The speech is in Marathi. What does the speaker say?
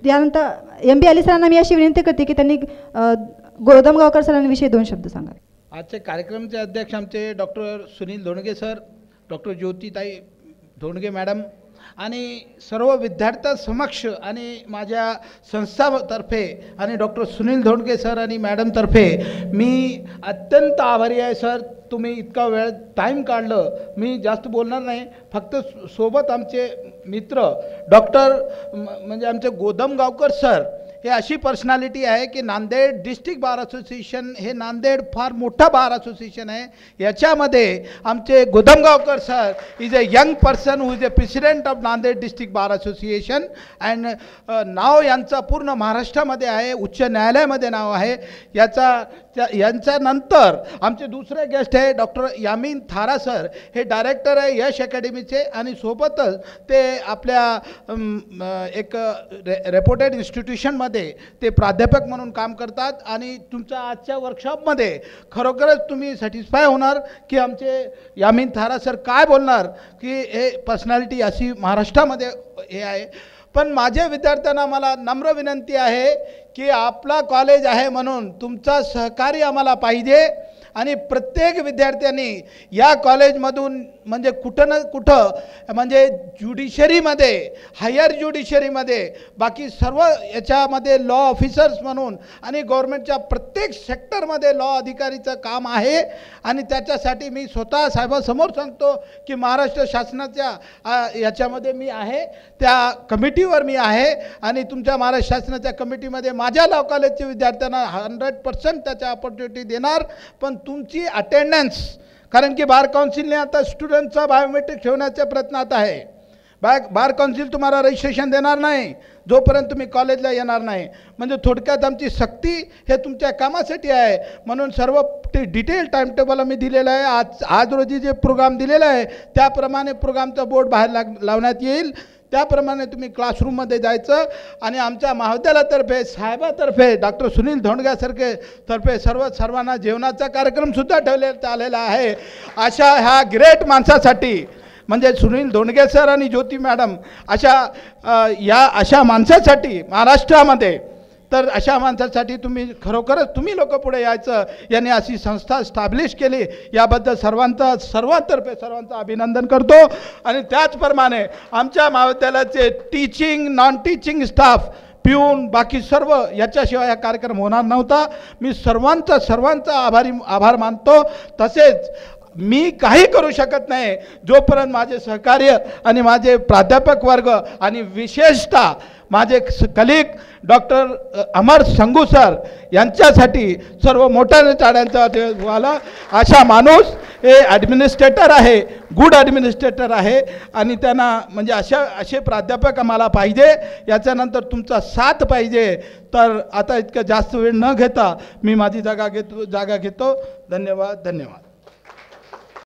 त्यानंतर MB अली सरांना मी अशी विनंती करते की त्यांनी गोदमगावकर सरांविषयी 2 शब्द सांगावे. आजचे कार्यक्रमचे अध्यक्ष आमचे doctor Sunil Dhondge sir, doctor ज्योतिताई धोंडगे मॅडम आणि सर्व विद्यार्थ्यांसमक्ष आणि माझ्या संस्थातर्फे आणि डॉक्टर सुनील धोंडगे सर आणि मॅडमतर्फे मी अत्यंत आभारी आहे सर. तुम्ही इतका वेळ टाईम काढलं. मी जास्त बोलणार नाही, फक्त सोबत आमचे मित्र डॉक्टर म्हणजे आमचे गोदमगावकर सर हे अशी पर्सनॅलिटी आहे की नांदेड डिस्ट्रिक्ट बार असोसिएशन हे नांदेड फार मोठा बार असोसिएशन आहे. याच्यामध्ये आमचे Godamgaonkar sir is a young person who is a president of Nanded district bar association and नाव यांचं पूर्ण महाराष्ट्रामध्ये आहे, उच्च न्यायालयामध्ये नाव आहे. यांच्यानंतर आमचे दुसरे गेस्ट आहे डॉक्टर यामीन थारा सर, हे डायरेक्टर आहे यश अकॅडमीचे आणि सोबतच ते आपल्या एक रेप्युटेड इन्स्टिट्यूशनमध्ये ते प्राध्यापक म्हणून काम करतात. आणि तुमच्या आजच्या वर्कशॉपमध्ये खरोखरच तुम्ही सॅटिस्फाय होणार की आमचे यामीन थारा सर काय बोलणार की हे पर्सनॅलिटी अशी महाराष्ट्रामध्ये हे आहे. पण माझ्या विद्यार्थ्यांना मला नम्र विनंती आहे की आपला कॉलेज आहे म्हणून तुमचा सहकार्य आम्हाला पाहिजे आणि प्रत्येक विद्यार्थ्यांनी या कॉलेजमधून म्हणजे कुठं ना कुठं म्हणजे ज्युडिशरीमध्ये, हायर ज्युडिशरीमध्ये, बाकी सर्व याच्यामध्ये लॉ ऑफिसर्स म्हणून आणि गव्हर्नमेंटच्या प्रत्येक सेक्टरमध्ये लॉ अधिकारीचं काम आहे. आणि त्याच्यासाठी मी स्वतः साहेबांसमोर सांगतो की महाराष्ट्र शासनाच्या याच्यामध्ये मी आहे, त्या कमिटीवर मी आहे आणि तुमच्या महाराष्ट्र शासनाच्या कमिटीमध्ये माझ्या लॉ कॉलेजच्या विद्यार्थ्यांना 100% त्याच्या ऑपॉर्च्युनिटी देणार. पण तुमची अटेंडन्स, कारण की बार काउन्सिलने आता स्टुडंटचा बायोमेट्रिक ठेवण्याचा प्रयत्नात आहे. बार काउन्सिल तुम्हाला रजिस्ट्रेशन देणार नाही जोपर्यंत तुम्ही कॉलेजला येणार नाही. म्हणजे थोडक्यात आमची सक्ती हे तुमच्या कामासाठी आहे. म्हणून सर्व डिटेल टाईमटेबल आम्ही दिलेलं आहे. आज रोजी जे प्रोग्राम दिलेला आहे त्याप्रमाणे प्रोग्रामचा बोर्ड बाहेर लावण्यात येईल. त्याप्रमाणे तुम्ही क्लासरूममध्ये जायचं आणि आमच्या महाविद्यालयातर्फे साहेबातर्फे डॉक्टर सुनील धोंडग्यासारखे तर्फे सर्वांना जेवणाचा कार्यक्रमसुद्धा ठेवण्यात आलेला आहे. अशा ह्या ग्रेट माणसासाठी म्हणजे सुनील धोंडगे सर आणि ज्योती मॅडम अशा माणसासाठी महाराष्ट्रामध्ये, तर अशा माणसासाठी तुम्ही लोक पुढे यायचं. यांनी अशी संस्था स्टॅब्लिश केली याबद्दल सर्वांचं अभिनंदन करतो. आणि त्याचप्रमाणे आमच्या महाविद्यालयाचे टीचिंग, नॉन टीचिंग स्टाफ, पिऊन, बाकी सर्व याच्याशिवाय हा कार्यक्रम होणार नव्हता. मी सर्वांचा आभार मानतो. तसेच मी काही करू शकत नाही जोपर्यंत माझे सहकार्य आणि माझे प्राध्यापक वर्ग आणि विशेषतः माझे कलिग डॉक्टर अमर संगू सर यांच्यासाठी सर्व मोठ्या टाळ्यांचा व्हायला. अशा माणूस हे ॲडमिनिस्ट्रेटर आहे, गुड ॲडमिनिस्ट्रेटर आहे आणि त्यांना म्हणजे असे प्राध्यापक आम्हाला पाहिजे. याच्यानंतर तुमचा साथ पाहिजे. तर आता इतकं जास्त वेळ न घेता मी माझी जागा घेतो. धन्यवाद.